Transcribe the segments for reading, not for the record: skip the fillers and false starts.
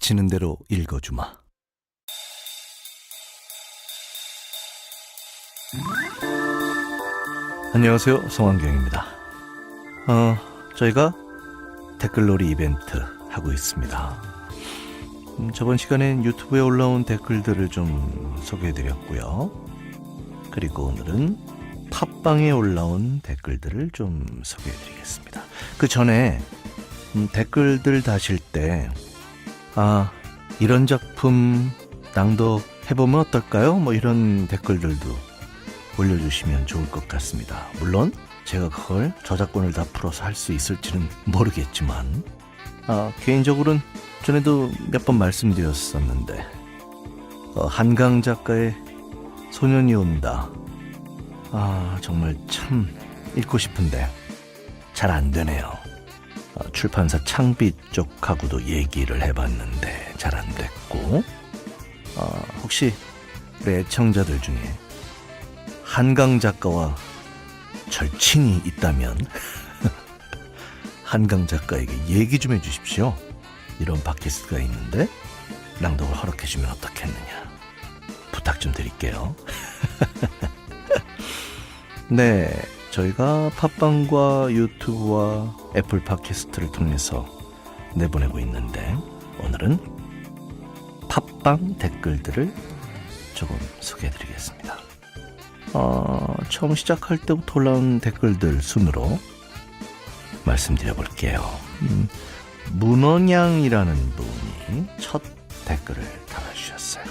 닥치는 대로 읽어주마. 안녕하세요, 성환경입니다. 저희가 댓글놀이 이벤트 하고 있습니다. 저번 시간엔 유튜브에 올라온 댓글들을 좀 소개해드렸고요. 그리고 오늘은 팟빵에 올라온 댓글들을 좀 소개해드리겠습니다. 그 전에 댓글들 다실 때 이런 작품 낭독해보면 어떨까요? 뭐 이런 댓글들도 올려주시면 좋을 것 같습니다. 물론 제가 그걸 저작권을 다 풀어서 할 수 있을지는 모르겠지만 개인적으로는 전에도 몇 번 말씀드렸었는데 한강 작가의 소년이 온다, 정말 참 읽고 싶은데 잘 안 되네요. 출판사 창비 쪽하고도 얘기를 해봤는데 잘 안 됐고, 혹시 우리 애청자들 중에 한강 작가와 절친이 있다면 한강 작가에게 얘기 좀 해주십시오. 이런 팟캐스트가 있는데 낭독을 허락해주면 어떻겠느냐, 부탁 좀 드릴게요. 네, 저희가 팟빵과 유튜브와 애플 팟캐스트를 통해서 내보내고 있는데, 오늘은 팟빵 댓글들을 조금 소개해드리겠습니다. 처음 시작할 때부터 올라온 댓글들 순으로 말씀드려볼게요. 문원양이라는 분이 첫 댓글을 달아주셨어요.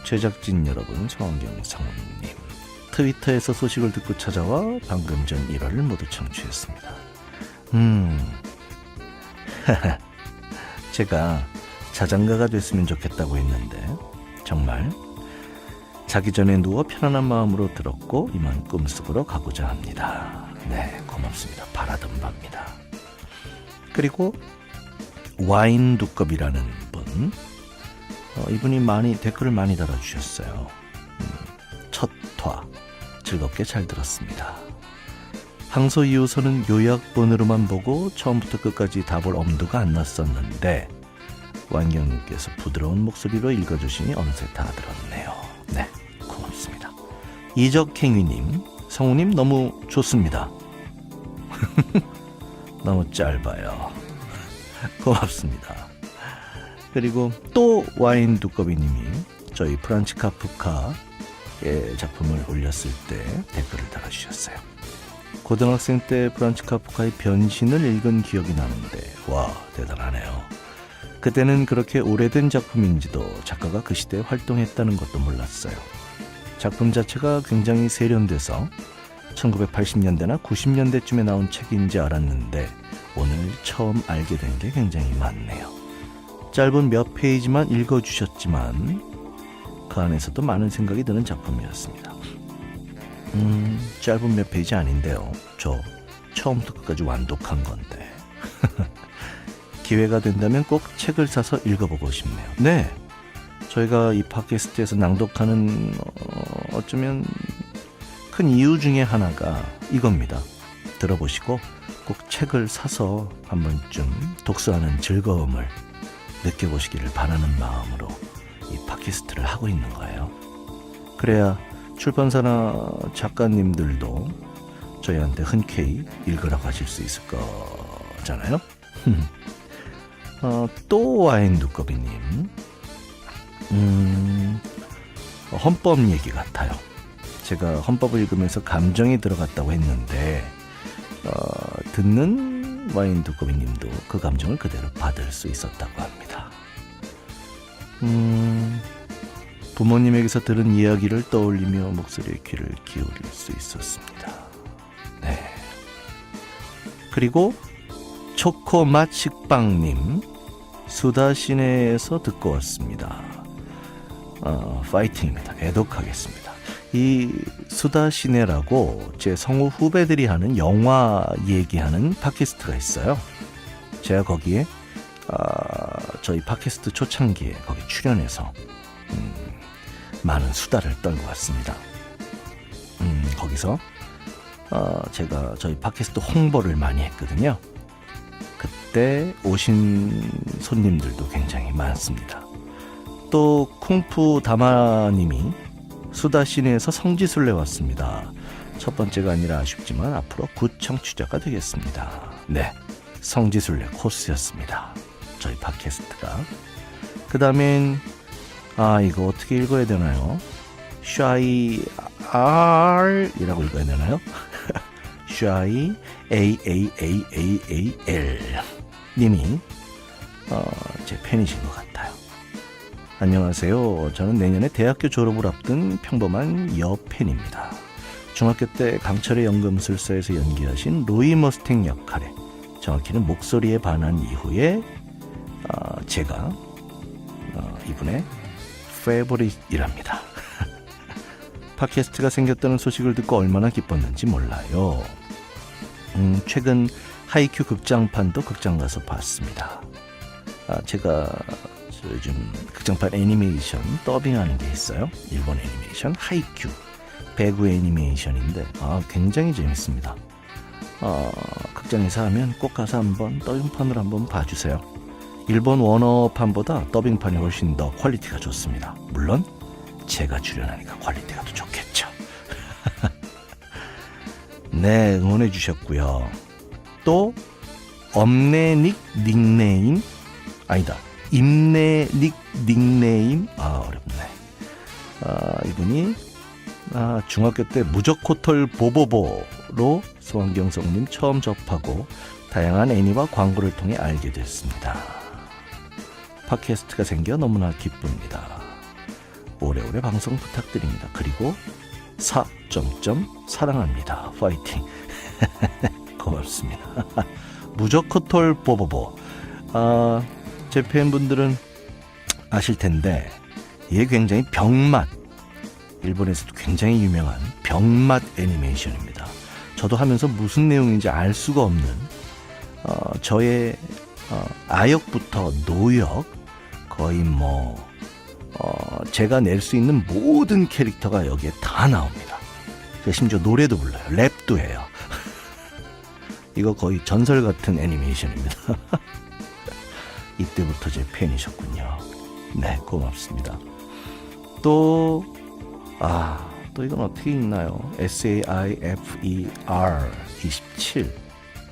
제작진 여러분, 성환경 성우님, 트위터에서 소식을 듣고 찾아와 방금 전 1화를 모두 청취했습니다. 제가 자장가가 됐으면 좋겠다고 했는데 정말 자기 전에 누워 편안한 마음으로 들었고 이만 꿈속으로 가고자 합니다. 네, 고맙습니다. 바라던 바입니다. 그리고 와인 두껍이라는 분, 이분이 댓글을 많이 달아주셨어요. 첫 화 즐겁게 잘 들었습니다. 항소 2호선은 요약본으로만 보고 처음부터 끝까지 다 볼 엄두가 안 났었는데 완경님께서 부드러운 목소리로 읽어주시니 어느새 다 들었네요. 네, 고맙습니다. 이적행위님, 성우님 너무 좋습니다. 너무 짧아요. 고맙습니다. 그리고 또 와인 두꺼비님이 저희 프란츠 카프카의 작품을 올렸을 때 댓글을 달아주셨어요. 고등학생 때 프란츠 카프카의 변신을 읽은 기억이 나는데 와, 대단하네요. 그때는 그렇게 오래된 작품인지도 작가가 그 시대에 활동했다는 것도 몰랐어요. 작품 자체가 굉장히 세련돼서 1980년대나 90년대쯤에 나온 책인지 알았는데 오늘 처음 알게 된 게 굉장히 많네요. 짧은 몇 페이지만 읽어주셨지만 그 안에서도 많은 생각이 드는 작품이었습니다. 짧은 몇 페이지 아닌데요. 저 처음부터 끝까지 완독한 건데 기회가 된다면 꼭 책을 사서 읽어보고 싶네요. 네, 저희가 이 팟캐스트에서 낭독하는 어쩌면 큰 이유 중에 하나가 이겁니다. 들어보시고 꼭 책을 사서 한 번쯤 독서하는 즐거움을 느껴보시기를 바라는 마음으로 이 팟캐스트를 하고 있는 거예요. 그래야 출판사나 작가님들도 저희한테 흔쾌히 읽으라고 하실 수 있을 거잖아요. 또 와인 두꺼비님, 헌법 얘기 같아요. 제가 헌법을 읽으면서 감정이 들어갔다고 했는데 듣는 와인 두꺼비님도 그 감정을 그대로 받을 수 있었다고 합니다. 부모님에게서 들은 이야기를 떠올리며 목소리에 귀를 기울일 수 있었습니다. 네. 그리고 초코맛 식빵님, 수다 시내에서 듣고 왔습니다. 파이팅입니다. 애독하겠습니다. 이 수다 시내라고 제 성우 후배들이 하는 영화 얘기하는 팟캐스트가 있어요. 제가 거기에 저희 팟캐스트 초창기에 거기 출연해서 많은 수다를 떨고 왔습니다. 거기서 제가 저희 팟캐스트 홍보를 많이 했거든요. 때 오신 손님들도 굉장히 많습니다. 또 쿵푸 다마님이 수다 시내에서 성지순례 왔습니다. 첫 번째가 아니라 아쉽지만 앞으로 굿 청취자가 되겠습니다. 네, 성지순례 코스였습니다. 저희 팟캐스트가. 그 다음엔 이거 어떻게 읽어야 되나요? 샤이 R이라고 읽어야 되나요? 샤이 AAAAAL 님이 제 팬이신 것 같아요. 안녕하세요. 저는 내년에 대학교 졸업을 앞둔 평범한 여팬입니다. 중학교 때 강철의 연금술사에서 연기하신 로이 머스탱 역할에, 정확히는 목소리에 반한 이후에 제가 이분의 페이보릿이랍니다. 팟캐스트가 생겼다는 소식을 듣고 얼마나 기뻤는지 몰라요. 최근 하이큐 극장판도 극장 가서 봤습니다. 제가 요즘 극장판 애니메이션 더빙하는 게 있어요. 일본 애니메이션 하이큐 배구 애니메이션인데 굉장히 재밌습니다. 극장에서 하면 꼭 가서 한번 더빙판을 한번 봐주세요. 일본 원어판보다 더빙판이 훨씬 더 퀄리티가 좋습니다. 물론 제가 출연하니까 퀄리티가 더 좋겠죠. 네, 응원해 주셨고요. 또 엄내닉 닉네임 임내닉 닉네임 어렵네. 이분이 중학교 때 무적코털 보보보로 소환경성님 처음 접하고 다양한 애니와 광고를 통해 알게 됐습니다. 팟캐스트가 생겨 너무나 기쁩니다. 오래오래 방송 부탁드립니다. 그리고 사랑합니다. 파이팅. 고맙습니다. 무적코털 보보보. 제 팬분들은 아실 텐데 이게 굉장히 병맛, 일본에서도 굉장히 유명한 병맛 애니메이션입니다. 저도 하면서 무슨 내용인지 알 수가 없는 저의 아역부터 노역, 거의 제가 낼 수 있는 모든 캐릭터가 여기에 다 나옵니다. 심지어 노래도 불러요. 랩도 해요. 이거 거의 전설 같은 애니메이션입니다. 이때부터 제 팬이셨군요. 네, 고맙습니다. 또 이건 어떻게 읽나요? SAIFER 27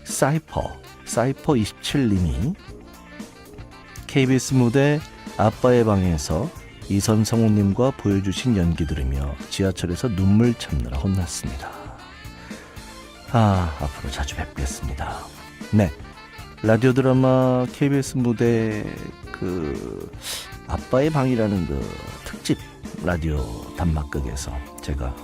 사이퍼 27님이 KBS 무대 아빠의 방에서 이선 성우님과 보여주신 연기 들으며 지하철에서 눈물 참느라 혼났습니다. 앞으로 자주 뵙겠습니다. 네, 라디오 드라마 KBS 무대 아빠의 방이라는 특집 라디오 단막극에서 제가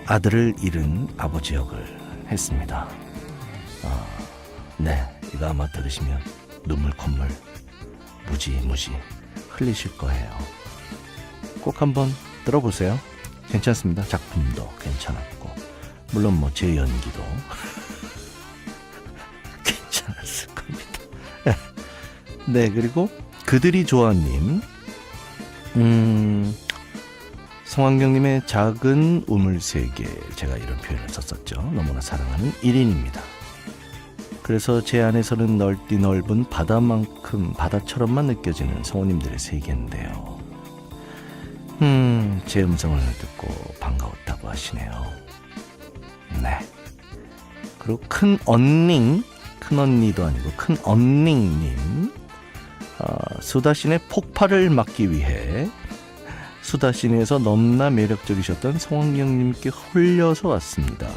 아들을 잃은 아버지 역을 했습니다. 네, 이거 아마 들으시면 눈물 콧물 무지 흘리실 거예요. 꼭 한번 들어보세요. 괜찮습니다. 작품도 괜찮았고 물론 제 연기도 괜찮았을 겁니다. 네, 그리고 그들이 좋아님, 성환경님의 작은 우물세계, 제가 이런 표현을 썼었죠. 너무나 사랑하는 1인입니다. 그래서 제 안에서는 넓은 바다처럼만 느껴지는 성우님들의 세계인데요. 제 음성을 듣고 반가웠다고 하시네요. 네. 그리고 큰 언니도 아니고 큰 언닝님, 수다신의 폭발을 막기 위해 수다신에서 너무나 매력적이셨던 성황경님께 홀려서 왔습니다.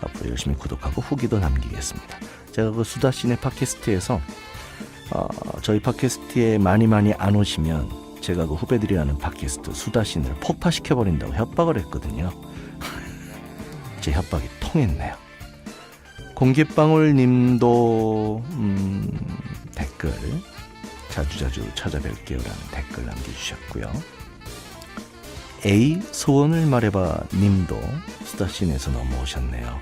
앞으로 열심히 구독하고 후기도 남기겠습니다. 제가 그 수다신의 팟캐스트에서 저희 팟캐스트에 많이 안 오시면 제가 그 후배들이 하는 팟캐스트 수다신을 폭파시켜버린다고 협박을 했거든요. 제 협박이 통했네요. 공기방울 님도 댓글 자주 찾아뵐게요 라는 댓글 남겨주셨고요. A 소원을 말해봐 님도 수다신에서 넘어오셨네요.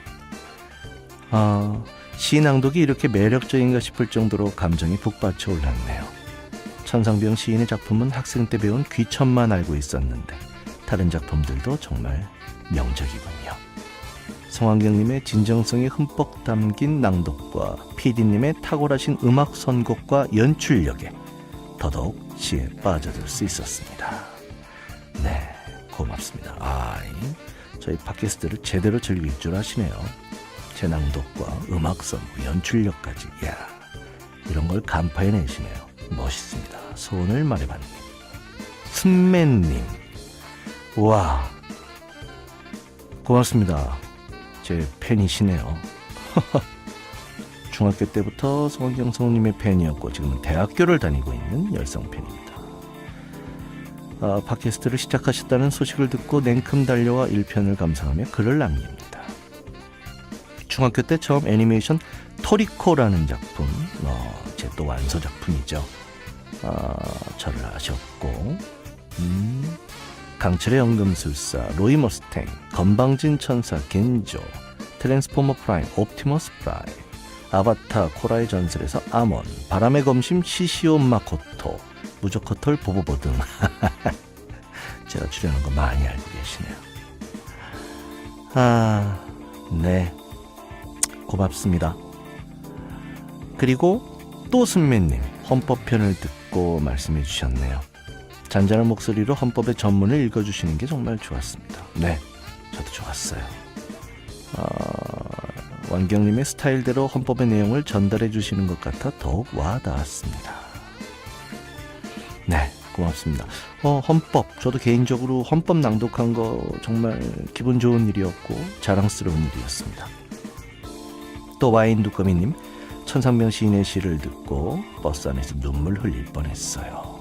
시 낭독이 이렇게 매력적인가 싶을 정도로 감정이 북받쳐 올랐네요. 천상병 시인의 작품은 학생 때 배운 귀천만 알고 있었는데 다른 작품들도 정말 명작이군요. 성환경님의 진정성이 흠뻑 담긴 낭독과 PD님의 탁월하신 음악 선곡과 연출력에 더더욱 시에 빠져들 수 있었습니다. 네, 고맙습니다. 저희 팟캐스트를 제대로 즐길 줄 아시네요. 제 낭독과 음악 선곡, 연출력까지. 이야, 이런 걸 간파해내시네요. 멋있습니다. 소원을 말해봤님. 순매님, 와, 고맙습니다. 제 팬이시네요. 중학교 때부터 성환경 성우님의 팬이었고 지금은 대학교를 다니고 있는 열성 팬입니다. 팟캐스트를 시작하셨다는 소식을 듣고 냉큼 달려와 1편을 감상하며 글을 남깁니다. 중학교 때 처음 애니메이션 토리코라는 작품, 제 또 완소 작품이죠. 저를 아셨고, 강철의 연금술사, 로이 머스탱, 건방진 천사 겐조, 트랜스포머 프라임, 옵티머스 프라임, 아바타 코라의 전설에서 아몬, 바람의 검심 시시오 마코토, 무조커털 보보보 등 제가 출연한 거 많이 알고 계시네요. 네, 고맙습니다. 그리고 또 순매님, 헌법편을 듣고 말씀해 주셨네요. 잔잔한 목소리로 헌법의 전문을 읽어주시는 게 정말 좋았습니다. 네, 저도 좋았어요. 완경님의 스타일대로 헌법의 내용을 전달해 주시는 것 같아 더욱 와닿았습니다. 네, 고맙습니다. 헌법, 저도 개인적으로 헌법 낭독한 거 정말 기분 좋은 일이었고 자랑스러운 일이었습니다. 또 와인 두꺼비님, 천상병 시인의 시를 듣고 버스 안에서 눈물 흘릴 뻔했어요.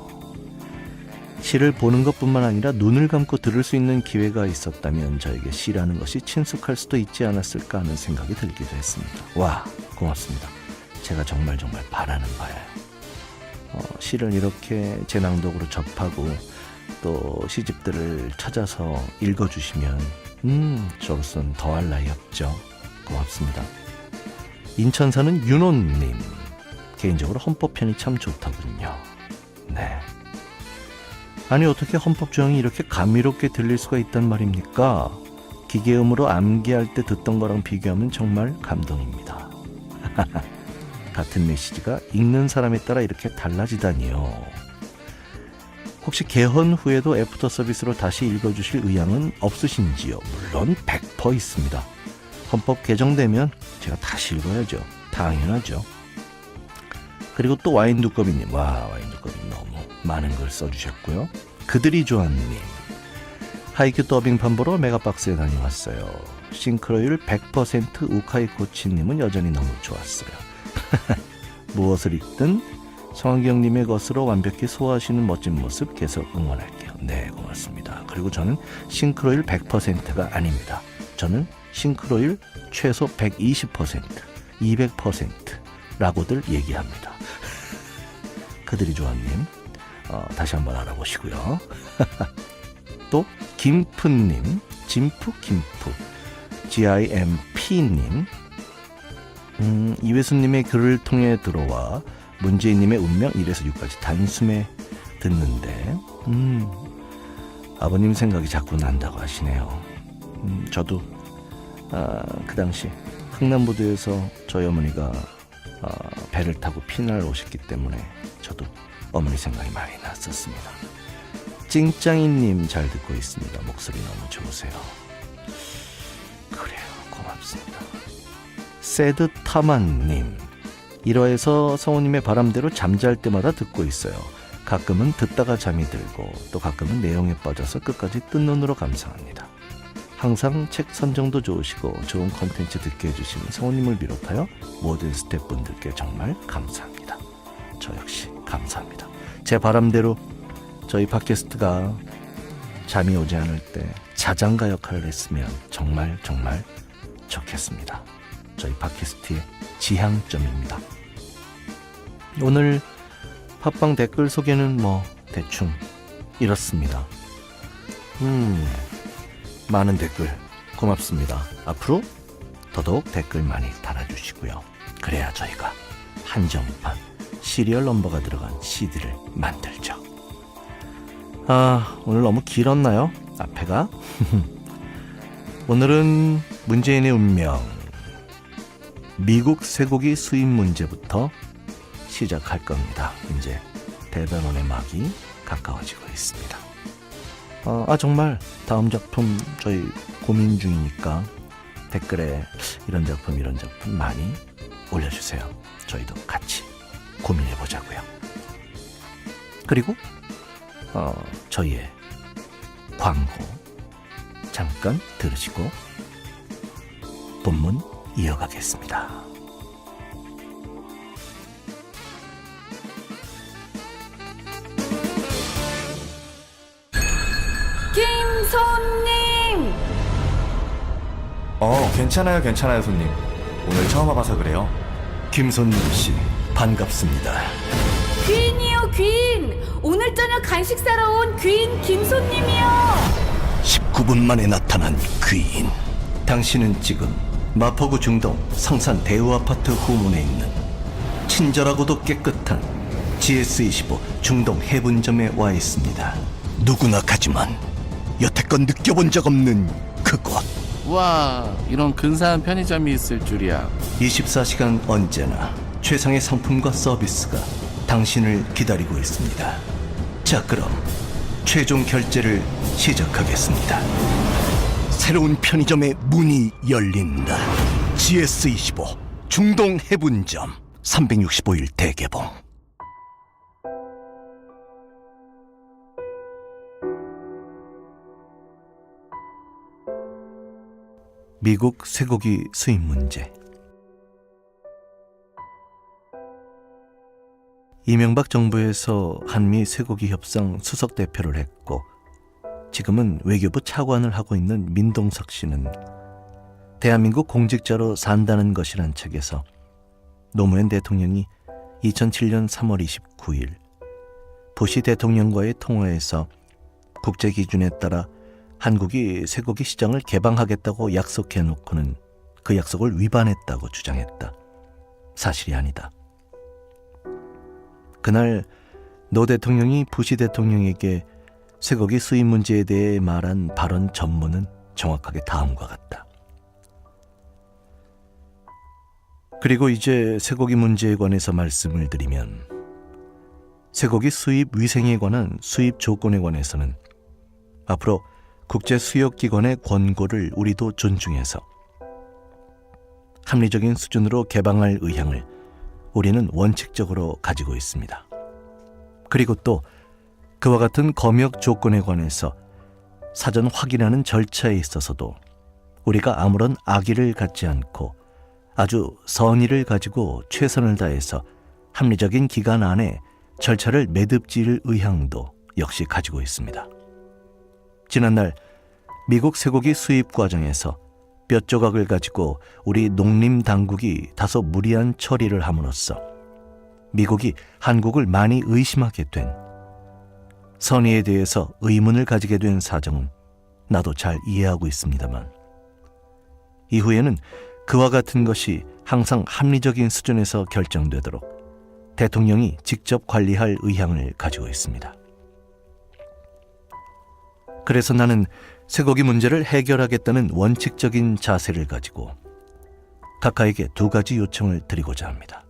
시를 보는 것뿐만 아니라 눈을 감고 들을 수 있는 기회가 있었다면 저에게 시라는 것이 친숙할 수도 있지 않았을까 하는 생각이 들기도 했습니다. 와, 고맙습니다. 제가 정말 바라는 바예요. 시를 이렇게 제 낭독으로 접하고 또 시집들을 찾아서 읽어주시면 저로서는 더할 나위 없죠. 고맙습니다. 인천 사는 윤호님, 개인적으로 헌법편이 참 좋다군요. 네. 아니, 어떻게 헌법 조항이 이렇게 감미롭게 들릴 수가 있단 말입니까? 기계음으로 암기할 때 듣던 거랑 비교하면 정말 감동입니다. 같은 메시지가 읽는 사람에 따라 이렇게 달라지다니요. 혹시 개헌 후에도 애프터 서비스로 다시 읽어주실 의향은 없으신지요? 물론 100% 있습니다. 헌법 개정되면 제가 다시 읽어야죠. 당연하죠. 그리고 또 와인 두꺼비님, 와인 두꺼비님 너무 많은 걸 써주셨고요. 그들이 좋아하는 님, 하이큐 더빙판 보러 메가박스에 다녀왔어요. 싱크로율 100% 우카이 코치님은 여전히 너무 좋았어요. 무엇을 읽든 성환경님의 것으로 완벽히 소화하시는 멋진 모습 계속 응원할게요. 네, 고맙습니다. 그리고 저는 싱크로율 100%가 아닙니다. 저는 싱크로율 최소 120%, 200%라고들 얘기합니다. 그들이 좋아하님, 다시 한번 알아보시고요. 또 김프님, 진프 김프, GIMP님, 이회수님의 글을 통해 들어와 문재인님의 운명 1에서 6까지 단숨에 듣는데 아버님 생각이 자꾸 난다고 하시네요. 저도 그 당시 흥남부두에서 저희 어머니가 배를 타고 피날 오셨기 때문에 저도 어머니 생각이 많이 났었습니다. 찡짱이님 잘 듣고 있습니다. 목소리 너무 좋으세요. 그래요, 고맙습니다. 새드타만님, 1화에서 성우님의 바람대로 잠잘 때마다 듣고 있어요. 가끔은 듣다가 잠이 들고 또 가끔은 내용에 빠져서 끝까지 뜬 눈으로 감상합니다. 항상 책 선정도 좋으시고 좋은 컨텐츠 듣게 해주시는 성우님을 비롯하여 모든 스태프분들께 정말 감사합니다. 저 역시 감사합니다. 제 바람대로 저희 팟캐스트가 잠이 오지 않을 때 자장가 역할을 했으면 정말 좋겠습니다. 저희 팟캐스트의 지향점입니다. 오늘 팟빵 댓글 소개는 대충 이렇습니다. 많은 댓글 고맙습니다. 앞으로 더더욱 댓글 많이 달아주시고요. 그래야 저희가 한정판 시리얼 넘버가 들어간 CD를 만들죠. 오늘 너무 길었나요? 앞에가? 오늘은 문재인의 운명, 미국 쇠고기 수입 문제부터 시작할 겁니다. 이제 대변론의 막이 가까워지고 있습니다. 정말 다음 작품 저희 고민 중이니까 댓글에 이런 작품 많이 올려주세요. 저희도 같이 고민해보자고요. 그리고 저희의 광고 잠깐 들으시고 본문 이어가겠습니다. 김손님! 괜찮아요 손님. 오늘 처음 와봐서 그래요. 김손님 씨 반갑습니다. 귀인이요 귀인! 오늘 저녁 간식 사러 온 귀인 김손님이요! 19분 만에 나타난 귀인. 당신은 지금 마포구 중동 성산 대우아파트 후문에 있는 친절하고도 깨끗한 GS25 중동 해분점에 와 있습니다. 누구나 가지만 여태껏 느껴본 적 없는 그곳. 와, 이런 근사한 편의점이 있을 줄이야. 24시간 언제나 최상의 상품과 서비스가 당신을 기다리고 있습니다. 자, 그럼 최종 결제를 시작하겠습니다. 새로운 편의점의 문이 열린다. GS25 중동 해분점 365일 대개봉. 미국 쇠고기 수입 문제. 이명박 정부에서 한미 쇠고기 협상 수석 대표를 했고 지금은 외교부 차관을 하고 있는 민동석 씨는 대한민국 공직자로 산다는 것이란 책에서 노무현 대통령이 2007년 3월 29일 부시 대통령과의 통화에서 국제 기준에 따라 한국이 쇠고기 시장을 개방하겠다고 약속해놓고는 그 약속을 위반했다고 주장했다. 사실이 아니다. 그날 노 대통령이 부시 대통령에게 쇠고기 수입 문제에 대해 말한 발언 전문은 정확하게 다음과 같다. 그리고 이제 쇠고기 문제에 관해서 말씀을 드리면 쇠고기 수입 위생에 관한 수입 조건에 관해서는 앞으로 국제수역기관의 권고를 우리도 존중해서 합리적인 수준으로 개방할 의향을 우리는 원칙적으로 가지고 있습니다. 그리고 또 그와 같은 검역 조건에 관해서 사전 확인하는 절차에 있어서도 우리가 아무런 악의를 갖지 않고 아주 선의를 가지고 최선을 다해서 합리적인 기간 안에 절차를 매듭지을 의향도 역시 가지고 있습니다. 지난날 미국 쇠고기 수입 과정에서 뼈조각을 가지고 우리 농림당국이 다소 무리한 처리를 함으로써 미국이 한국을 많이 의심하게 된, 선의에 대해서 의문을 가지게 된 사정은 나도 잘 이해하고 있습니다만 이후에는 그와 같은 것이 항상 합리적인 수준에서 결정되도록 대통령이 직접 관리할 의향을 가지고 있습니다. 그래서 나는 쇠고기 문제를 해결하겠다는 원칙적인 자세를 가지고 각하에게 두 가지 요청을 드리고자 합니다.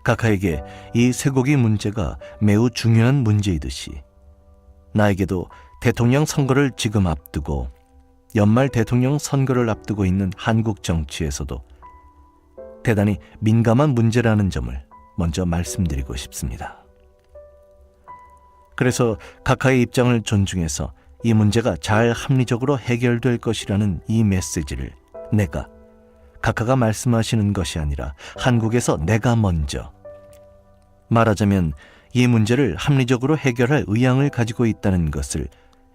각하에게 이 쇠고기 문제가 매우 중요한 문제이듯이 나에게도 대통령 선거를 지금 앞두고 연말 대통령 선거를 앞두고 있는 한국 정치에서도 대단히 민감한 문제라는 점을 먼저 말씀드리고 싶습니다. 그래서 각하의 입장을 존중해서 이 문제가 잘 합리적으로 해결될 것이라는 이 메시지를 내가 각하가 말씀하시는 것이 아니라 한국에서 내가 먼저, 말하자면 이 문제를 합리적으로 해결할 의향을 가지고 있다는 것을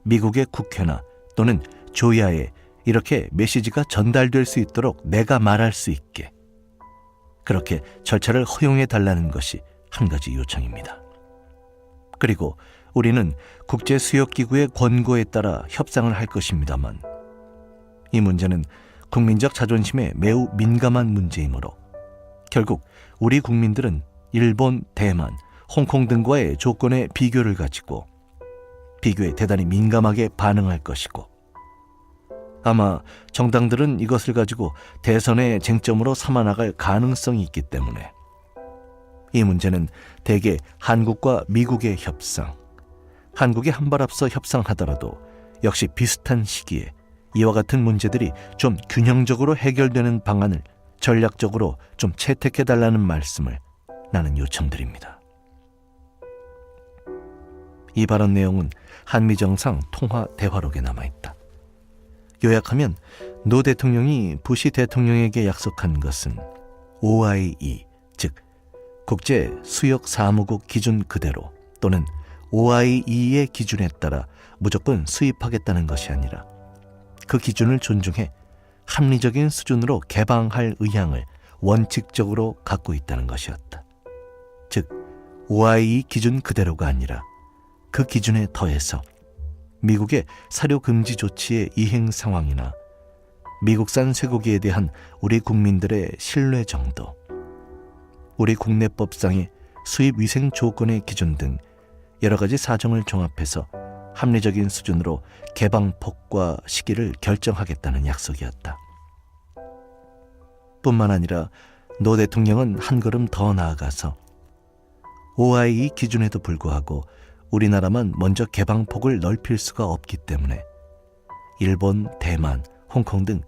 미국의 국회나 또는 조야에 이렇게 메시지가 전달될 수 있도록 내가 말할 수 있게 그렇게 절차를 허용해 달라는 것이 한 가지 요청입니다. 그리고 우리는 국제수역기구의 권고에 따라 협상을 할 것입니다만 이 문제는 국민적 자존심에 매우 민감한 문제이므로 결국 우리 국민들은 일본, 대만, 홍콩 등과의 조건의 비교를 가지고 비교에 대단히 민감하게 반응할 것이고 아마 정당들은 이것을 가지고 대선의 쟁점으로 삼아나갈 가능성이 있기 때문에 이 문제는 대개 한국과 미국의 협상, 한국이 한 발 앞서 협상하더라도 역시 비슷한 시기에 이와 같은 문제들이 좀 균형적으로 해결되는 방안을 전략적으로 좀 채택해달라는 말씀을 나는 요청드립니다. 이 발언 내용은 한미 정상 통화 대화록에 남아있다. 요약하면 노 대통령이 부시 대통령에게 약속한 것은 OIE, 즉 국제 수역 사무국 기준 그대로 또는 OIE의 기준에 따라 무조건 수입하겠다는 것이 아니라 그 기준을 존중해 합리적인 수준으로 개방할 의향을 원칙적으로 갖고 있다는 것이었다. 즉 OIE 기준 그대로가 아니라 그 기준에 더해서 미국의 사료 금지 조치의 이행 상황이나 미국산 쇠고기에 대한 우리 국민들의 신뢰 정도, 우리 국내법상의 수입 위생 조건의 기준 등 여러 가지 사정을 종합해서 합리적인 수준으로 개방폭과 시기를 결정하겠다는 약속이었다. 뿐만 아니라 노 대통령은 한 걸음 더 나아가서 OIE 기준에도 불구하고 우리나라만 먼저 개방폭을 넓힐 수가 없기 때문에 일본, 대만, 홍콩 등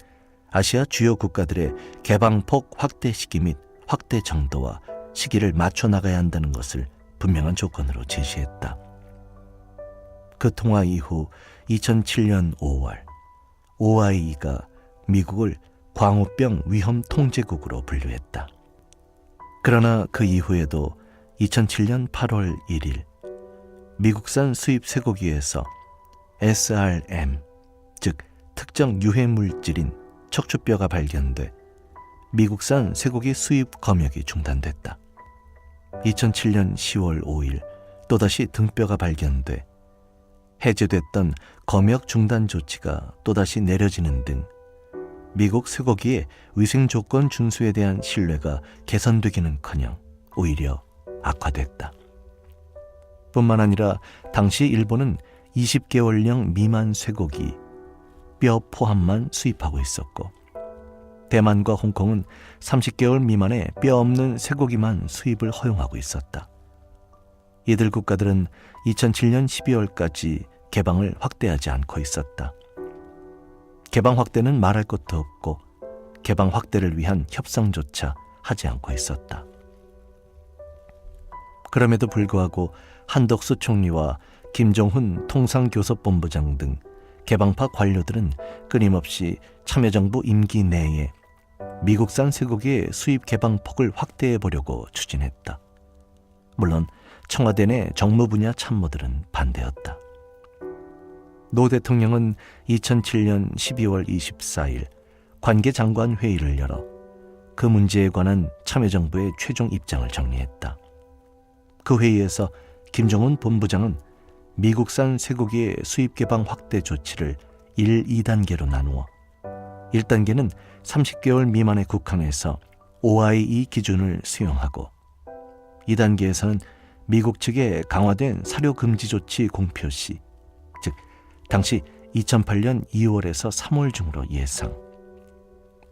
아시아 주요 국가들의 개방폭 확대 시기 및 확대 정도와 시기를 맞춰 나가야 한다는 것을 분명한 조건으로 제시했다. 그 통화 이후 2007년 5월 OIE가 미국을 광우병 위험 통제국으로 분류했다. 그러나 그 이후에도 2007년 8월 1일 미국산 수입 쇠고기에서 SRM, 즉 특정 유해 물질인 척추뼈가 발견돼 미국산 쇠고기 수입 검역이 중단됐다. 2007년 10월 5일 또다시 등뼈가 발견돼 해제됐던 검역 중단 조치가 또다시 내려지는 등 미국 쇠고기의 위생 조건 준수에 대한 신뢰가 개선되기는커녕 오히려 악화됐다. 뿐만 아니라 당시 일본은 20개월령 미만 쇠고기, 뼈 포함만 수입하고 있었고 대만과 홍콩은 30개월 미만의 뼈 없는 쇠고기만 수입을 허용하고 있었다. 이들 국가들은 2007년 12월까지 개방을 확대하지 않고 있었다. 개방 확대는 말할 것도 없고 개방 확대를 위한 협상조차 하지 않고 있었다. 그럼에도 불구하고 한덕수 총리와 김종훈 통상교섭본부장 등 개방파 관료들은 끊임없이 참여정부 임기 내에 미국산 쇠고기의 수입 개방폭을 확대해 보려고 추진했다. 물론 청와대 내 정무 분야 참모들은 반대였다. 노 대통령은 2007년 12월 24일 관계장관 회의를 열어 그 문제에 관한 참여정부의 최종 입장을 정리했다. 그 회의에서 김정은 본부장은 미국산 쇠고기의 수입 개방 확대 조치를 1, 2단계로 나누어 1단계는 30개월 미만의 국한에서 OIE 기준을 수용하고 2단계에서는 미국 측의 강화된 사료 금지 조치 공표 시, 즉 당시 2008년 2월에서 3월 중으로 예상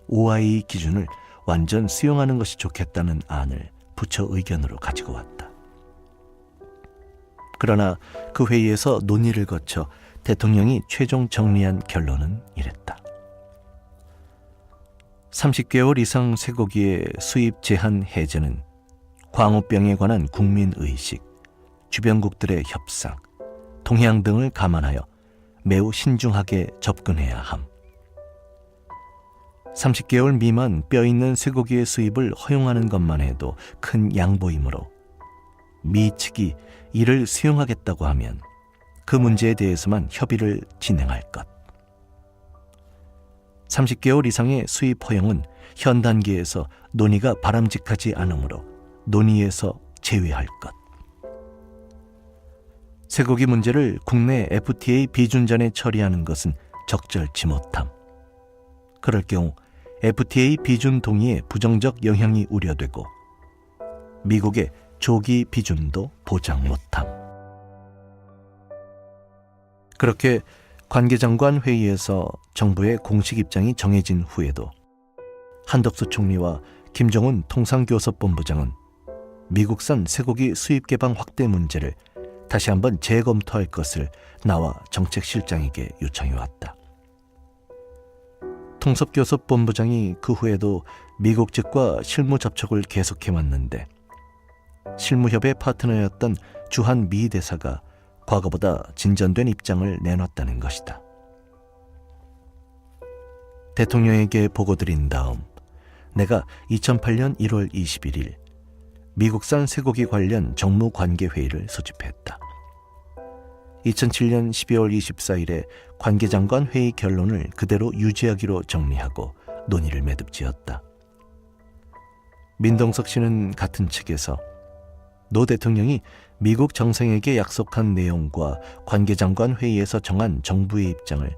OIE 기준을 완전 수용하는 것이 좋겠다는 안을 부처 의견으로 가지고 왔다. 그러나 그 회의에서 논의를 거쳐 대통령이 최종 정리한 결론은 이랬다. 30개월 이상 쇠고기의 수입 제한 해제는 광우병에 관한 국민의식, 주변국들의 협상, 동향 등을 감안하여 매우 신중하게 접근해야 함. 30개월 미만 뼈 있는 쇠고기의 수입을 허용하는 것만 해도 큰 양보이므로 미 측이 이를 수용하겠다고 하면 그 문제에 대해서만 협의를 진행할 것. 30개월 이상의 수입 허용은 현 단계에서 논의가 바람직하지 않으므로 논의에서 제외할 것. 쇠고기 문제를 국내 FTA 비준전에 처리하는 것은 적절치 못함. 그럴 경우 FTA 비준 동의에 부정적 영향이 우려되고 미국의 조기 비준도 보장 못함. 그렇게 관계장관 회의에서 정부의 공식 입장이 정해진 후에도 한덕수 총리와 김정은 통상교섭본부장은 미국산 쇠고기 수입 개방 확대 문제를 다시 한번 재검토할 것을 나와 정책실장에게 요청해왔다. 통섭교섭본부장이 그 후에도 미국 측과 실무 접촉을 계속해왔는데 실무협의 파트너였던 주한 미 대사가 과거보다 진전된 입장을 내놨다는 것이다. 대통령에게 보고드린 다음 내가 2008년 1월 21일 미국산 쇠고기 관련 정무관계회의를 소집했다. 2007년 12월 24일에 관계장관 회의 결론을 그대로 유지하기로 정리하고 논의를 매듭지었다. 민동석 씨는 같은 측에서 노 대통령이 미국 정상에게 약속한 내용과 관계장관 회의에서 정한 정부의 입장을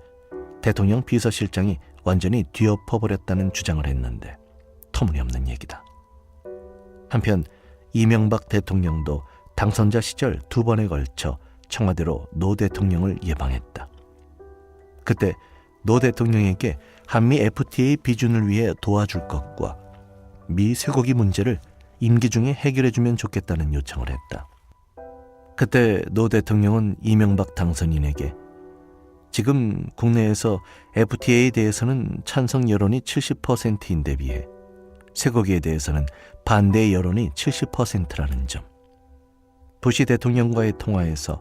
대통령 비서실장이 완전히 뒤엎어버렸다는 주장을 했는데 터무니없는 얘기다. 한편 이명박 대통령도 당선자 시절 2번에 걸쳐 청와대로 노 대통령을 예방했다. 그때 노 대통령에게 한미 FTA 비준을 위해 도와줄 것과 미 쇠고기 문제를 임기 중에 해결해주면 좋겠다는 요청을 했다. 그때 노 대통령은 이명박 당선인에게 지금 국내에서 FTA에 대해서는 찬성 여론이 70%인데 비해 쇠고기에 대해서는 반대 여론이 70%라는 점, 부시 대통령과의 통화에서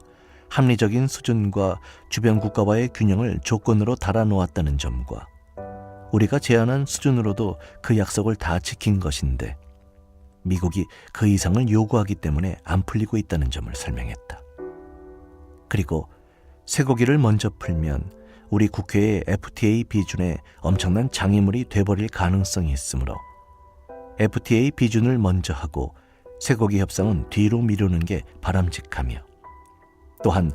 합리적인 수준과 주변 국가와의 균형을 조건으로 달아놓았다는 점과 우리가 제안한 수준으로도 그 약속을 다 지킨 것인데 미국이 그 이상을 요구하기 때문에 안 풀리고 있다는 점을 설명했다. 그리고 쇠고기를 먼저 풀면 우리 국회의 FTA 비준에 엄청난 장애물이 돼버릴 가능성이 있으므로 FTA 비준을 먼저 하고 쇠고기 협상은 뒤로 미루는 게 바람직하며 또한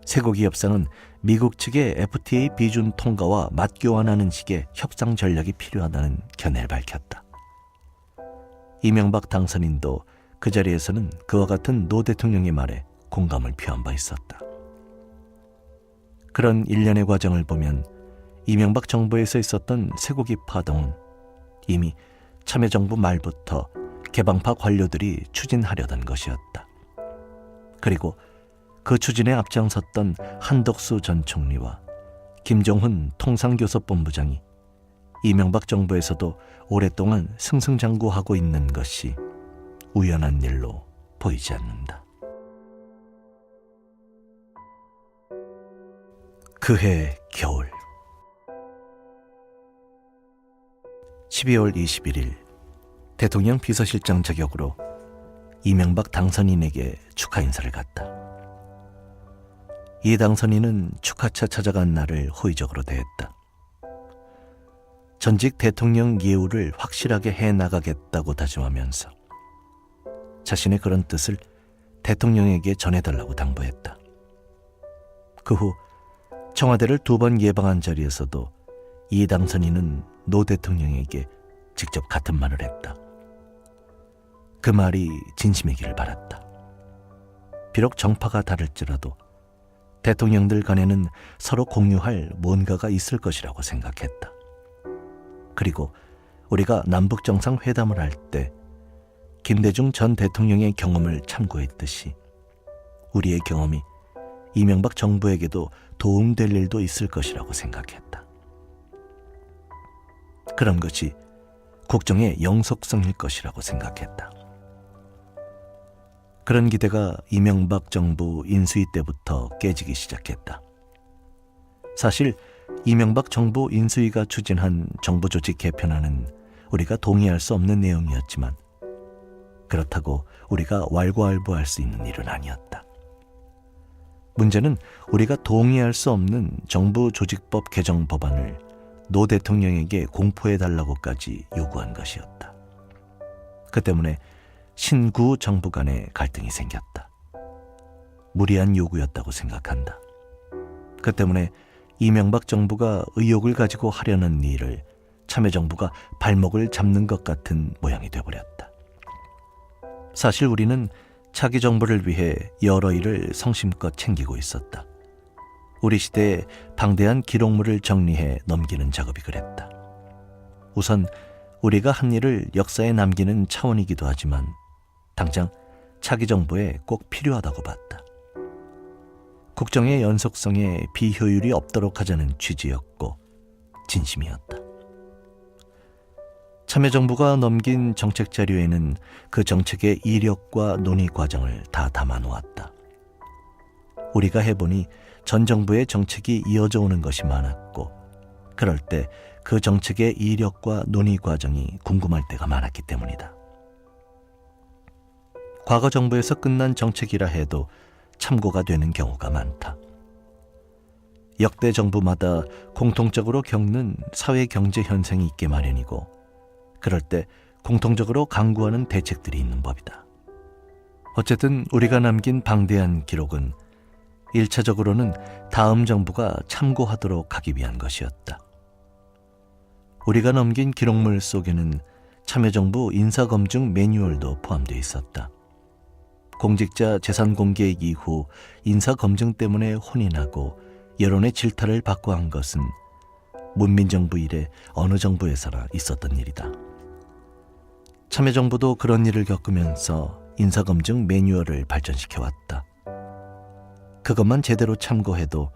쇠고기 협상은 미국 측의 FTA 비준 통과와 맞교환하는 식의 협상 전략이 필요하다는 견해를 밝혔다. 이명박 당선인도 그 자리에서는 그와 같은 노 대통령의 말에 공감을 표한 바 있었다. 그런 일련의 과정을 보면 이명박 정부에서 있었던 쇠고기 파동은 이미 참여정부 말부터 개방파 관료들이 추진하려던 것이었다. 그리고 그 추진에 앞장섰던 한덕수 전 총리와 김종훈 통상교섭본부장이 이명박 정부에서도 오랫동안 승승장구하고 있는 것이 우연한 일로 보이지 않는다. 그해 겨울 12월 21일 대통령 비서실장 자격으로 이명박 당선인에게 축하 인사를 갔다. 이 당선인은 축하차 찾아간 나를 호의적으로 대했다. 전직 대통령 예우를 확실하게 해나가겠다고 다짐하면서 자신의 그런 뜻을 대통령에게 전해달라고 당부했다. 그 후 청와대를 2번 예방한 자리에서도 이 당선인은 노 대통령에게 직접 같은 말을 했다. 그 말이 진심이기를 바랐다. 비록 정파가 다를지라도 대통령들 간에는 서로 공유할 뭔가가 있을 것이라고 생각했다. 그리고 우리가 남북정상회담을 할 때 김대중 전 대통령의 경험을 참고했듯이 우리의 경험이 이명박 정부에게도 도움될 일도 있을 것이라고 생각했다. 그런 것이 국정의 영속성일 것이라고 생각했다. 그런 기대가 이명박 정부 인수위 때부터 깨지기 시작했다. 사실 이명박 정부 인수위가 추진한 정부 조직 개편안은 우리가 동의할 수 없는 내용이었지만 그렇다고 우리가 왈가왈부할 수 있는 일은 아니었다. 문제는 우리가 동의할 수 없는 정부 조직법 개정 법안을 노 대통령에게 공포해달라고까지 요구한 것이었다. 그 때문에 신구 정부 간의 갈등이 생겼다. 무리한 요구였다고 생각한다. 그 때문에 이명박 정부가 의욕을 가지고 하려는 일을 참여정부가 발목을 잡는 것 같은 모양이 되어버렸다. 사실 우리는 차기 정부를 위해 여러 일을 성심껏 챙기고 있었다. 우리 시대의 방대한 기록물을 정리해 넘기는 작업이 그랬다. 우선 우리가 한 일을 역사에 남기는 차원이기도 하지만 당장 차기 정부에 꼭 필요하다고 봤다. 국정의 연속성에 비효율이 없도록 하자는 취지였고 진심이었다. 참여정부가 넘긴 정책 자료에는 그 정책의 이력과 논의 과정을 다 담아놓았다. 우리가 해보니 전 정부의 정책이 이어져 오는 것이 많았고 그럴 때 그 정책의 이력과 논의 과정이 궁금할 때가 많았기 때문이다. 과거 정부에서 끝난 정책이라 해도 참고가 되는 경우가 많다. 역대 정부마다 공통적으로 겪는 사회 경제 현상이 있게 마련이고 그럴 때 공통적으로 강구하는 대책들이 있는 법이다. 어쨌든 우리가 남긴 방대한 기록은 1차적으로는 다음 정부가 참고하도록 하기 위한 것이었다. 우리가 넘긴 기록물 속에는 참여정부 인사검증 매뉴얼도 포함되어 있었다. 공직자 재산 공개 이후 인사검증 때문에 혼인하고 여론의 질타를 받고 한 것은 문민정부 이래 어느 정부에서나 있었던 일이다. 참여정부도 그런 일을 겪으면서 인사검증 매뉴얼을 발전시켜왔다. 그것만 제대로 참고해도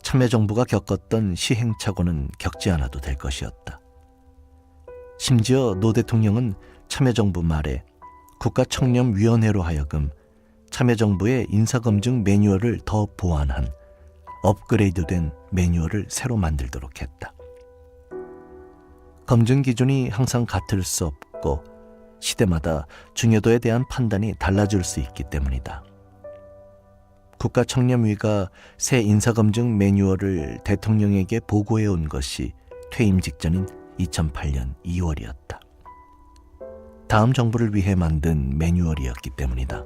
참여정부가 겪었던 시행착오는 겪지 않아도 될 것이었다. 심지어 노 대통령은 참여정부 말에 국가청렴위원회로 하여금 참여정부의 인사검증 매뉴얼을 더 보완한 업그레이드된 매뉴얼을 새로 만들도록 했다. 검증 기준이 항상 같을 수 없고 시대마다 중요도에 대한 판단이 달라질 수 있기 때문이다. 국가청렴위가 새 인사검증 매뉴얼을 대통령에게 보고해 온 것이 퇴임 직전인 2008년 2월이었다. 다음 정부를 위해 만든 매뉴얼이었기 때문이다.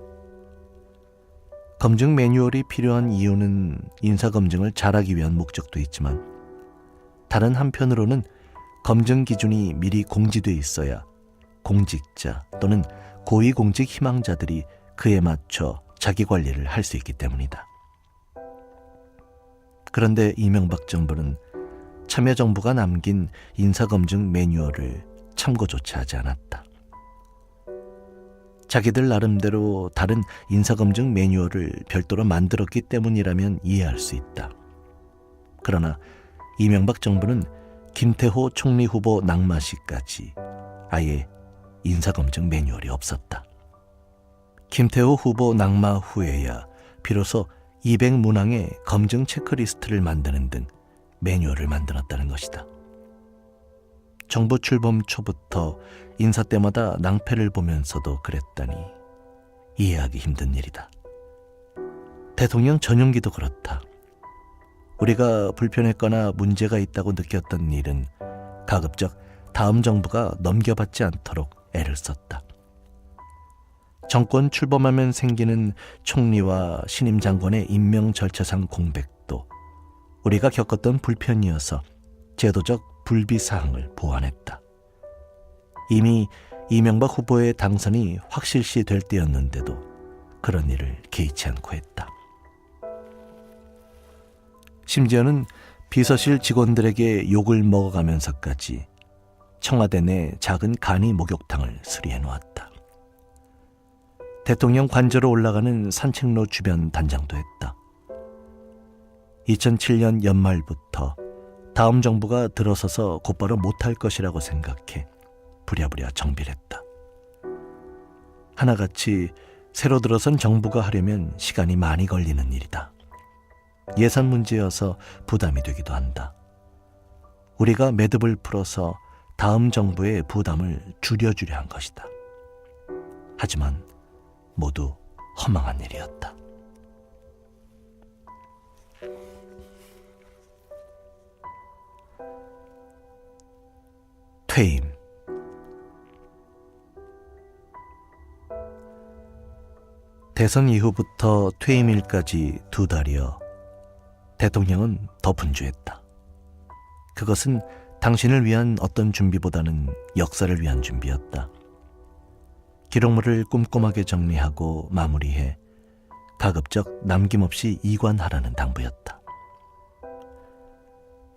검증 매뉴얼이 필요한 이유는 인사검증을 잘하기 위한 목적도 있지만 다른 한편으로는 검증 기준이 미리 공지돼 있어야 공직자 또는 고위공직 희망자들이 그에 맞춰 자기 관리를 할 수 있기 때문이다. 그런데 이명박 정부는 참여정부가 남긴 인사검증 매뉴얼을 참고조차 하지 않았다. 자기들 나름대로 다른 인사검증 매뉴얼을 별도로 만들었기 때문이라면 이해할 수 있다. 그러나 이명박 정부는 김태호 총리 후보 낙마 시까지 아예 인사검증 매뉴얼이 없었다. 김태호 후보 낙마 후에야 비로소 200문항의 검증 체크리스트를 만드는 등 매뉴얼을 만들었다는 것이다. 정부 출범 초부터 인사 때마다 낭패를 보면서도 그랬다니 이해하기 힘든 일이다. 대통령 전용기도 그렇다. 우리가 불편했거나 문제가 있다고 느꼈던 일은 가급적 다음 정부가 넘겨받지 않도록 애를 썼다. 정권 출범하면 생기는 총리와 신임 장관의 임명 절차상 공백도 우리가 겪었던 불편이어서 제도적 불비사항을 보완했다. 이미 이명박 후보의 당선이 확실시 될 때였는데도 그런 일을 개의치 않고 했다. 심지어는 비서실 직원들에게 욕을 먹어가면서까지 청와대 내 작은 간이 목욕탕을 수리해 놓았다. 대통령 관저로 올라가는 산책로 주변 단장도 했다. 2007년 연말부터 다음 정부가 들어서서 곧바로 못할 것이라고 생각해 부랴부랴 정비를 했다. 하나같이 새로 들어선 정부가 하려면 시간이 많이 걸리는 일이다. 예산 문제여서 부담이 되기도 한다. 우리가 매듭을 풀어서 다음 정부의 부담을 줄여주려 한 것이다. 하지만 모두 허망한 일이었다. 퇴임. 대선 이후부터 퇴임일까지 2달여 대통령은 더 분주했다. 그것은 당신을 위한 어떤 준비보다는 역사를 위한 준비였다. 기록물을 꼼꼼하게 정리하고 마무리해 가급적 남김없이 이관하라는 당부였다.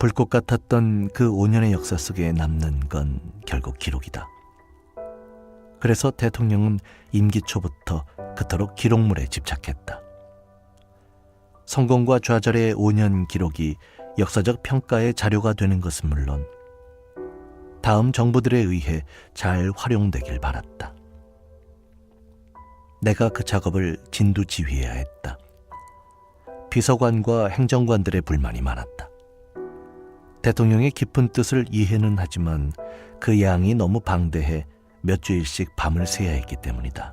불꽃 같았던 그 5년의 역사 속에 남는 건 결국 기록이다. 그래서 대통령은 임기 초부터 그토록 기록물에 집착했다. 성공과 좌절의 5년 기록이 역사적 평가의 자료가 되는 것은 물론 다음 정부들에 의해 잘 활용되길 바랐다. 내가 그 작업을 진두지휘해야 했다. 비서관과 행정관들의 불만이 많았다. 대통령의 깊은 뜻을 이해는 하지만 그 양이 너무 방대해 몇 주일씩 밤을 새야 했기 때문이다.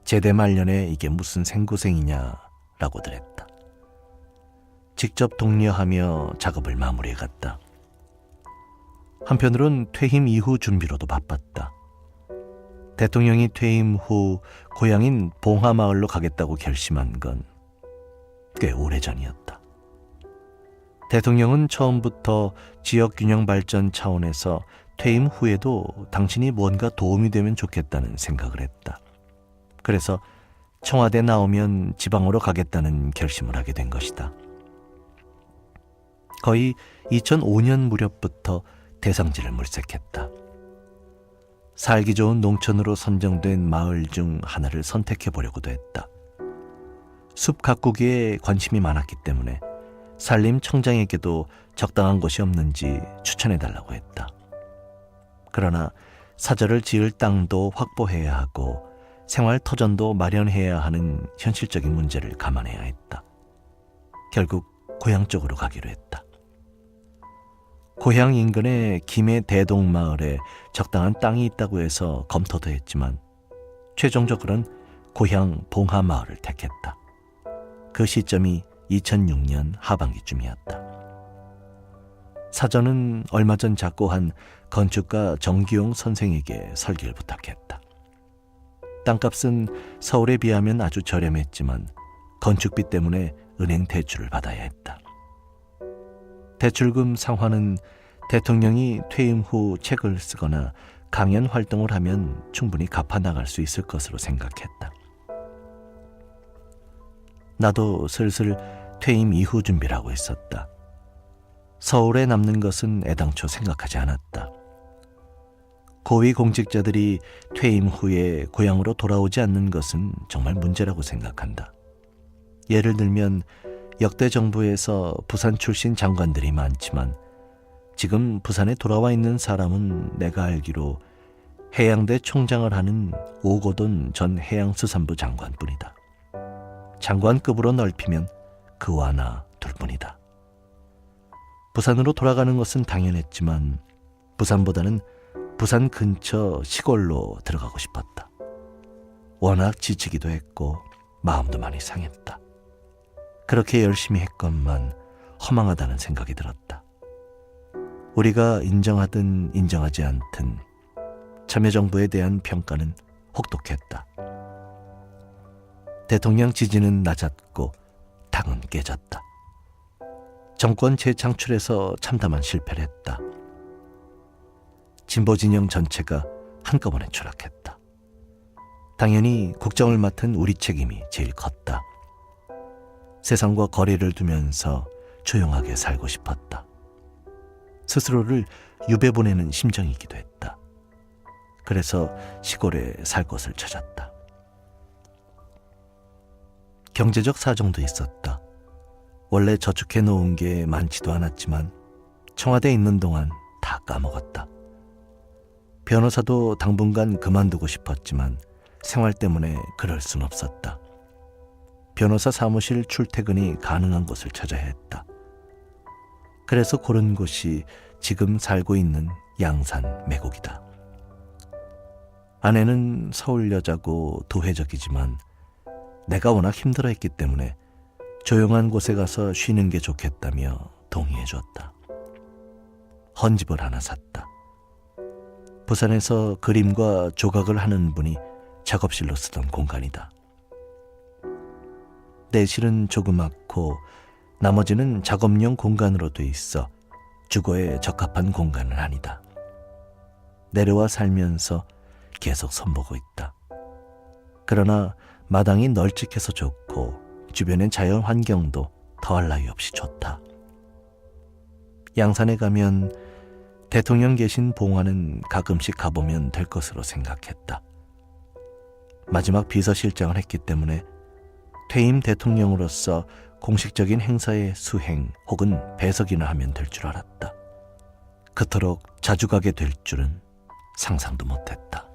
제대 말년에 이게 무슨 생고생이냐라고들 했다. 직접 독려하며 작업을 마무리해갔다. 한편으론 퇴임 이후 준비로도 바빴다. 대통령이 퇴임 후 고향인 봉하마을로 가겠다고 결심한 건 꽤 오래전이었다. 대통령은 처음부터 지역균형 발전 차원에서 퇴임 후에도 당신이 뭔가 도움이 되면 좋겠다는 생각을 했다. 그래서 청와대 나오면 지방으로 가겠다는 결심을 하게 된 것이다. 거의 2005년 무렵부터 대상지를 물색했다. 살기 좋은 농촌으로 선정된 마을 중 하나를 선택해 보려고도 했다. 숲 가꾸기에 관심이 많았기 때문에 산림청장에게도 적당한 곳이 없는지 추천해달라고 했다. 그러나 사저를 지을 땅도 확보해야 하고 생활터전도 마련해야 하는 현실적인 문제를 감안해야 했다. 결국 고향 쪽으로 가기로 했다. 고향 인근의 김해 대동마을에 적당한 땅이 있다고 해서 검토도 했지만 최종적으로는 고향 봉하마을을 택했다. 그 시점이 2006년 하반기쯤이었다. 사전은 얼마 전 작고한 건축가 정기용 선생에게 설계를 부탁했다. 땅값은 서울에 비하면 아주 저렴했지만 건축비 때문에 은행 대출을 받아야 했다. 대출금 상환은 대통령이 퇴임 후 책을 쓰거나 강연 활동을 하면 충분히 갚아 나갈 수 있을 것으로 생각했다. 나도 슬슬 퇴임 이후 준비를 하고 있었다. 서울에 남는 것은 애당초 생각하지 않았다. 고위 공직자들이 퇴임 후에 고향으로 돌아오지 않는 것은 정말 문제라고 생각한다. 예를 들면 역대 정부에서 부산 출신 장관들이 많지만 지금 부산에 돌아와 있는 사람은 내가 알기로 해양대 총장을 하는 오고돈 전 해양수산부 장관뿐이다. 장관급으로 넓히면 그와 나 둘뿐이다. 부산으로 돌아가는 것은 당연했지만 부산보다는 부산 근처 시골로 들어가고 싶었다. 워낙 지치기도 했고 마음도 많이 상했다. 그렇게 열심히 했건만 허망하다는 생각이 들었다. 우리가 인정하든 인정하지 않든 참여정부에 대한 평가는 혹독했다. 대통령 지지는 낮았고 당은 깨졌다. 정권 재창출에서 참담한 실패를 했다. 진보 진영 전체가 한꺼번에 추락했다. 당연히 국정을 맡은 우리 책임이 제일 컸다. 세상과 거리를 두면서 조용하게 살고 싶었다. 스스로를 유배 보내는 심정이기도 했다. 그래서 시골에 살 곳을 찾았다. 경제적 사정도 있었다. 원래 저축해 놓은 게 많지도 않았지만 청와대에 있는 동안 다 까먹었다. 변호사도 당분간 그만두고 싶었지만 생활 때문에 그럴 순 없었다. 변호사 사무실 출퇴근이 가능한 곳을 찾아야 했다. 그래서 고른 곳이 지금 살고 있는 양산 매곡이다. 아내는 서울 여자고 도회적이지만 내가 워낙 힘들어했기 때문에 조용한 곳에 가서 쉬는 게 좋겠다며 동의해줬다. 헌집을 하나 샀다. 부산에서 그림과 조각을 하는 분이 작업실로 쓰던 공간이다. 내실은 조그맣고 나머지는 작업용 공간으로 돼 있어 주거에 적합한 공간은 아니다. 내려와 살면서 계속 손보고 있다. 그러나 마당이 널찍해서 좋고 주변의 자연 환경도 더할 나위 없이 좋다. 양산에 가면 대통령 계신 봉화는 가끔씩 가보면 될 것으로 생각했다. 마지막 비서실장을 했기 때문에 퇴임 대통령으로서 공식적인 행사의 수행 혹은 배석이나 하면 될 줄 알았다. 그토록 자주 가게 될 줄은 상상도 못했다.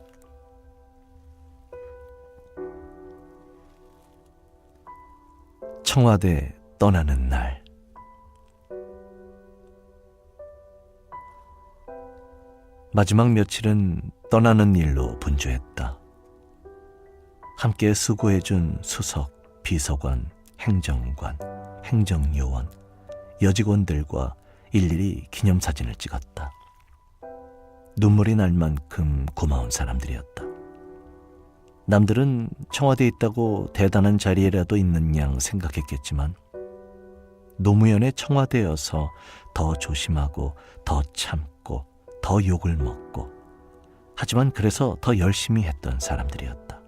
청와대 떠나는 날. 마지막 며칠은 떠나는 일로 분주했다. 함께 수고해준 수석, 비서관, 행정관, 행정요원, 여직원들과 일일이 기념사진을 찍었다. 눈물이 날 만큼 고마운 사람들이었다. 남들은 청와대에 있다고 대단한 자리에라도 있는 양 생각했겠지만 노무현의 청와대여서 더 조심하고 더 참고 더 욕을 먹고 하지만 그래서 더 열심히 했던 사람들이었다.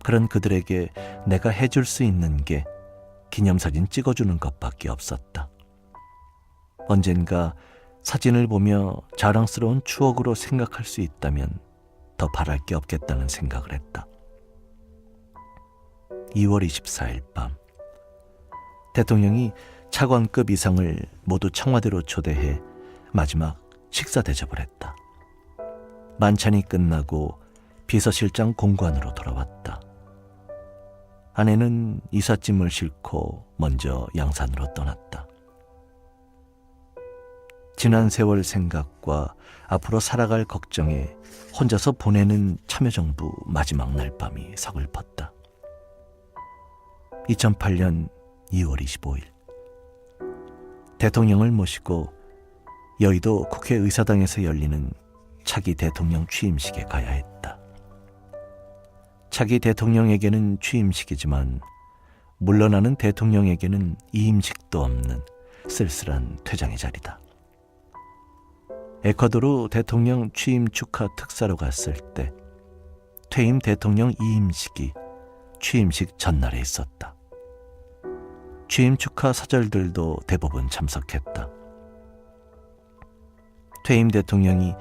그런 그들에게 내가 해줄 수 있는 게 기념사진 찍어주는 것밖에 없었다. 언젠가 사진을 보며 자랑스러운 추억으로 생각할 수 있다면 더 바랄 게 없겠다는 생각을 했다. 2월 24일 밤 대통령이 차관급 이상을 모두 청와대로 초대해 마지막 식사 대접을 했다. 만찬이 끝나고 비서실장 공관으로 돌아왔다. 아내는 이삿짐을 싣고 먼저 양산으로 떠났다. 지난 세월 생각과 앞으로 살아갈 걱정에 혼자서 보내는 참여정부 마지막 날밤이 서글펐다. 2008년 2월 25일 대통령을 모시고 여의도 국회의사당에서 열리는 차기 대통령 취임식에 가야 했다. 차기 대통령에게는 취임식이지만 물러나는 대통령에게는 이임식도 없는 쓸쓸한 퇴장의 자리다. 에콰도르 대통령 취임 축하 특사로 갔을 때 퇴임 대통령 이임식이 취임식 전날에 있었다. 취임 축하 사절들도 대부분 참석했다. 퇴임 대통령이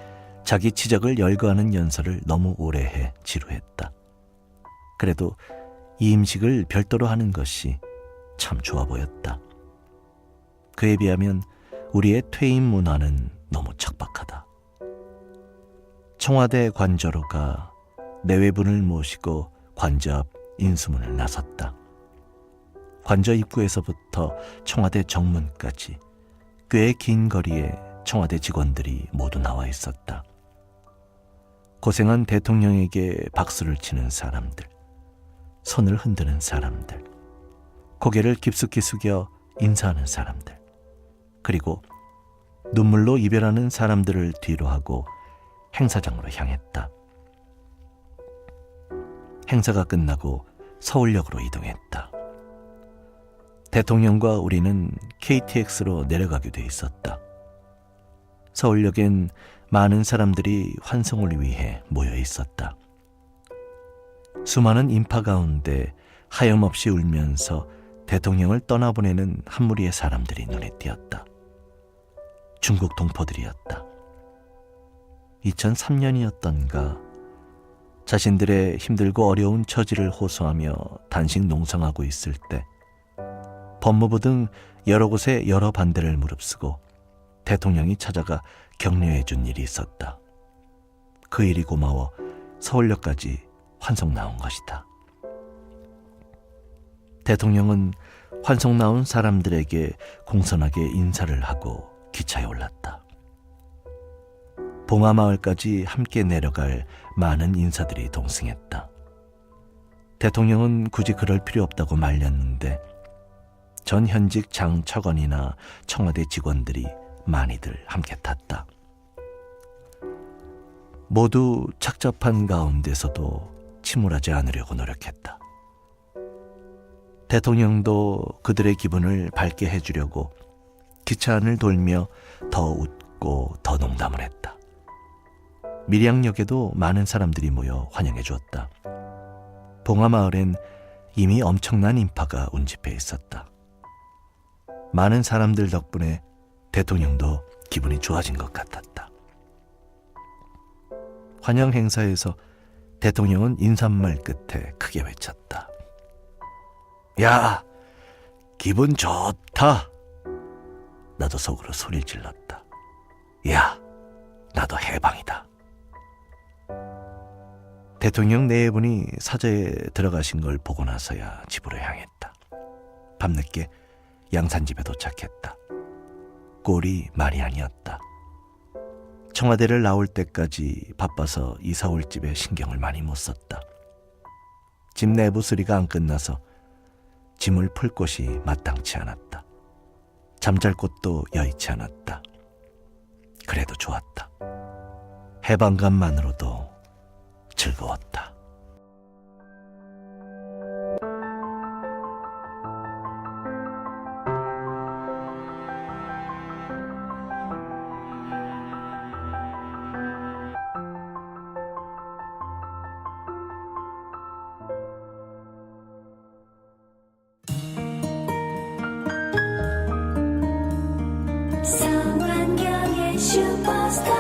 자기 지적을 열거하는 연설을 너무 오래 해 지루했다. 그래도 이임식을 별도로 하는 것이 참 좋아 보였다. 그에 비하면 우리의 퇴임 문화는 너무 척박하다. 청와대 관저로가 내외분을 모시고 관저 앞 인수문을 나섰다. 관저 입구에서부터 청와대 정문까지 꽤 긴 거리에 청와대 직원들이 모두 나와 있었다. 고생한 대통령에게 박수를 치는 사람들, 손을 흔드는 사람들, 고개를 깊숙이 숙여 인사하는 사람들, 그리고 눈물로 이별하는 사람들을 뒤로 하고 행사장으로 향했다. 행사가 끝나고 서울역으로 이동했다. 대통령과 우리는 KTX로 내려가게 돼 있었다. 서울역엔 많은 사람들이 환송을 위해 모여 있었다. 수많은 인파 가운데 하염없이 울면서 대통령을 떠나보내는 한 무리의 사람들이 눈에 띄었다. 중국 동포들이었다. 2003년이었던가 자신들의 힘들고 어려운 처지를 호소하며 단식 농성하고 있을 때 법무부 등 여러 곳에 여러 반대를 무릅쓰고 대통령이 찾아가 격려해 준 일이 있었다. 그 일이 고마워 서울역까지 환송 나온 것이다. 대통령은 환송 나온 사람들에게 공손하게 인사를 하고 기차에 올랐다. 봉화마을까지 함께 내려갈 많은 인사들이 동승했다. 대통령은 굳이 그럴 필요 없다고 말렸는데 전 현직 장처건이나 청와대 직원들이 많이들 함께 탔다. 모두 착잡한 가운데서도 침울하지 않으려고 노력했다. 대통령도 그들의 기분을 밝게 해주려고 기차 안을 돌며 더 웃고 더 농담을 했다. 밀양역에도 많은 사람들이 모여 환영해 주었다. 봉화마을엔 이미 엄청난 인파가 운집해 있었다. 많은 사람들 덕분에 대통령도 기분이 좋아진 것 같았다. 환영 행사에서 대통령은 인사말 끝에 크게 외쳤다. 야, 기분 좋다. 나도 속으로 소리를 질렀다. 야, 나도 해방이다. 대통령 네 분이 사저에 들어가신 걸 보고 나서야 집으로 향했다. 밤늦게 양산집에 도착했다. 꼴이 말이 아니었다. 청와대를 나올 때까지 바빠서 이사올 집에 신경을 많이 못 썼다. 집 내부 수리가 안 끝나서 짐을 풀 곳이 마땅치 않았다. 잠잘 곳도 여의치 않았다. 그래도 좋았다. 해방감만으로도 즐거웠다. 성환경의 슈퍼스타.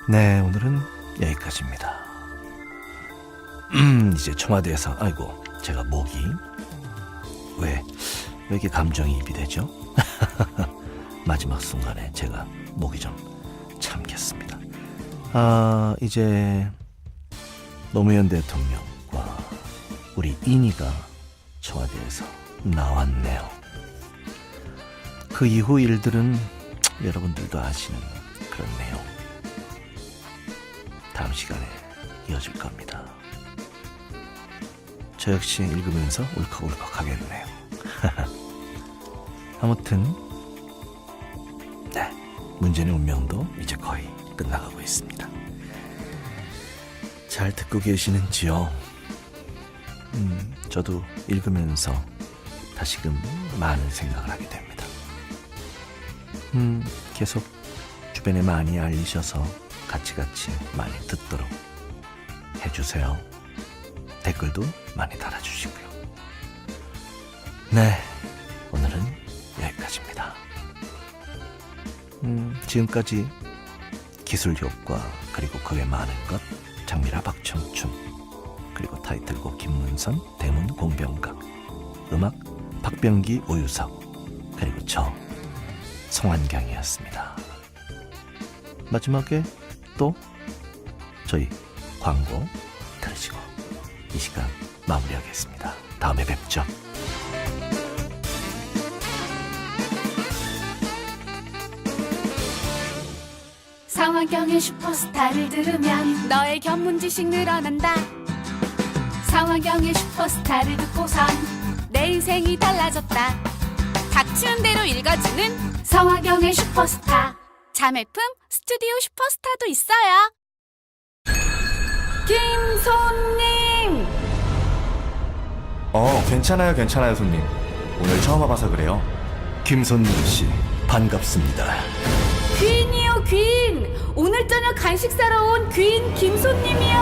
네, 오늘은 여기까지입니다. 이제 청와대에서 아이고 제가 목이 왜 이렇게 감정이입이 되죠? 마지막 순간에 제가 목이 좀 참겠습니다. 이제 노무현 대통령과 우리 인이가 청와대에서 나왔네요. 그 이후 일들은 여러분들도 아시는 그런 내용. 다음 시간에 이어질 겁니다. 저 역시 읽으면서 울컥울컥 하겠네요. 아무튼 네, 문제의 운명도 이제 거의 끝나가고 있습니다. 잘 듣고 계시는지요? 저도 읽으면서 다시금 많은 생각을 하게 됩니다. 계속 주변에 많이 알리셔서 같이 많이 듣도록 해주세요. 댓글도 많이 달아주시고요. 네, 오늘은 여기까지입니다. 지금까지 기술효과 그리고 그 외 많은 것 장미라 박청춘 그리고 타이틀곡 김문선 대문 공병각 음악 박병기 오유석 그리고 저 송환경이었습니다. 마지막에 또 저희 광고 들으시고 이 시간 마무리하겠습니다. 다음에 뵙죠. 성환경의 슈퍼스타를 들으면 너의 견문 지식 늘어난다. 성환경의 슈퍼스타를 듣고선 내 인생이 달라졌다. 닥치는 대로 읽어주는 성환경의 슈퍼스타. 자매품 스튜디오 슈퍼스타도 있어요. 김손님! 괜찮아요, 손님. 오늘 처음 와봐서 그래요. 김선민 씨 반갑습니다. 귀인이요, 귀인! 오늘 저녁 간식 사러 온 귀인 김손님이요!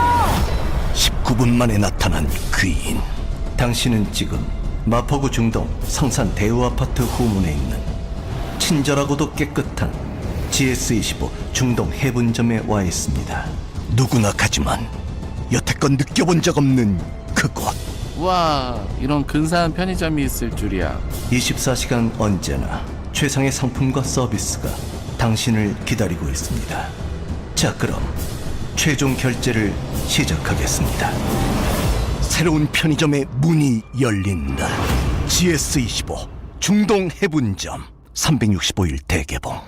19분 만에 나타난 귀인. 당신은 지금 마포구 중동 성산 대우아파트 후문에 있는 친절하고도 깨끗한 GS25 중동 해분점에 와 있습니다. 누구나 가지만 여태껏 느껴본 적 없는 그곳. 와, 이런 근사한 편의점이 있을 줄이야. 24시간 언제나 최상의 상품과 서비스가 당신을 기다리고 있습니다. 자, 그럼 최종 결제를 시작하겠습니다. 새로운 편의점의 문이 열린다. GS25 중동 해분점 365일 대개봉.